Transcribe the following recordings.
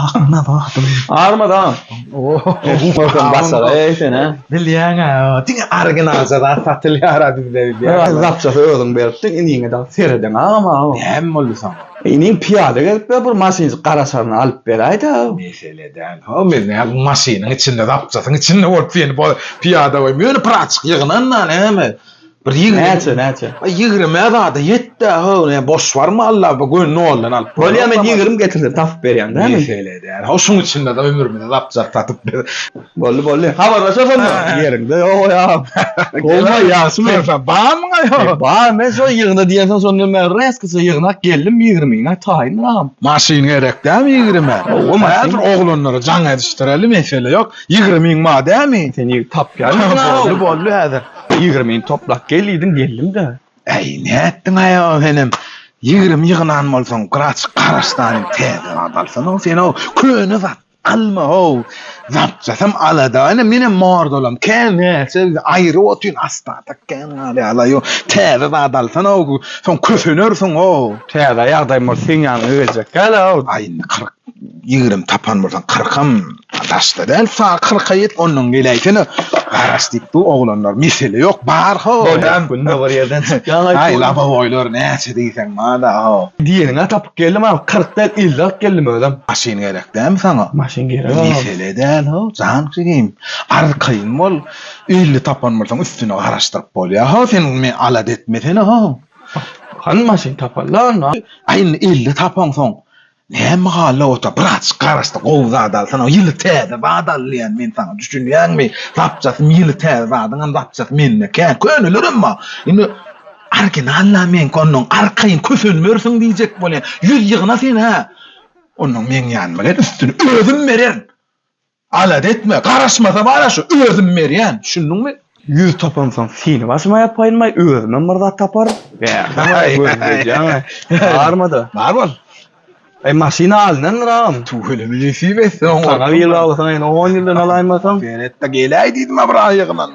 Ağına baktım. Ağırmadan. Bakın basar eysen ha. Bilýän diňe argynalsa da satylýar diýilýär. Zapça öldüm beriptin iniňe da sereden ama. Hem bolsa. Iniň piyada gelip bir maşin garaşaryny alyp beraýda. Meseleden. Ha men maşynyň içinde zapçasyň içinde bolýan bu piyada we meni pratik ýygynan näme? Bir Näçe? Ay 20 da yetdi ha ne boş var mı Allah bu gün ne oldu lan? Bolýa men 20 getirdim tapyp berýän da men. Meseleden. Ha şoň içinde de ömrümde zapçak tatyp Bolly. Habarlaşasam ýerinde ýok ya. Olma ýasmy. Bağımına ya. Ba men şo ýygyna diýensen şonu men reskisi ýygyna geldim 20'ine taýynram. Maşin gerek däl mi 20? O maşin oğlanlara jaň edişdireli mesele yok. 20 ma däl mi? Seni tapýan. Bolly häzir. 20'ni toplap geldim de. Ey ne ettin ayo benim? 20 ýygynan bolsaň graç garaşdanyň täze adalsan o sen o köne zat alma o. Zapçasam alada ene mene mordolam kene aýry otyn astada kene alayo täze adalsan o son köfünörsen o. Täze ýagdaý mol sen ýany ölecek. Gala o. Ay 40 20 tapan bolsaň 40'am adaşda däl fa 40'a ýet onuň geleýsene garaşdyp bu oglanlar mesele yok bar ho. Bolýan günde bir ýerden çykýan Ay laba boýlar näçe diýsen mada ho. Diýeniňe tapyp geldim ama 40 däl 50 geldim ödem. Maşin gerek däl mi saňa? Maşin gerek. Mesele däl ho. Jan çygym. Arkaýyn bol 50 tapan bolsaň üstüne garaşdyryp bolýar. Ha sen men alad etmesene ho. Han maşin taparlar. Ay 50 tapan soň näme hala ota braç garaşdy gowza adalsan o ýyly täze badalýan men saňa düşünýärmi? Zapçasy ýyly täze badyňam zapçasy menne kän könülerimma. Indi arginalla men konnoň arkaýyn kösülmörsiň diýjek bolýan. 100 ýygyna sen ha. Onuň men ýanma gel üstüne özüm beren. Alad etme, garaşmasa bara şu özüm berýän. Düşündiňmi? 100 tapansam seni başıma yapaýynmay özüme mırda tapar. Armada. Bar bol. Ay maşina alynan ram. Tuğule bilesi beson. Sana bir ýyl alsan, 10 ýyldan alaýmasam. Ferette geleýdi diýdim bra ýygynan.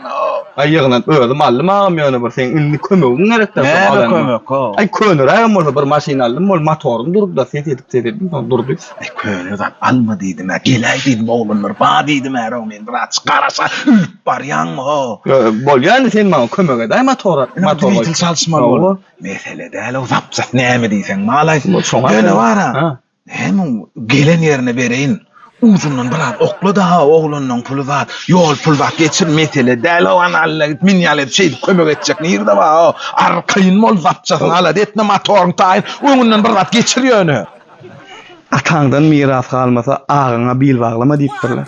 Ay ýygynan özüm aldym agam ýöne bir sen indi kömegin gerek de. Ne kömek o? Ay könüräm bolsa bir maşina aldym, bol motorun durup da set edip durdy. Ay köne zat alma diýdim, geleýdi diýdim oglanlar, ba diýdim men bra çykaraşa barýanmy ho. Bolýan sen maňa kömek edäý motor. Motor çalışmaly bol. Mesele däl o zapçat näme diýsen, malay. Şoňa bara. Hem gelen ýerine bereýin. Uzundan bilen okla da oğlunun pulu var. Yol pul var geçir mesele däl o analla min ýaly şey kömek etjek nirde var. Arkaýyn mol zapçasyn alad etme motoruň taýyn. Öňünden bir zat geçirýär. Ataňdan miras galmasa agyňa bil baglama diýipdirler.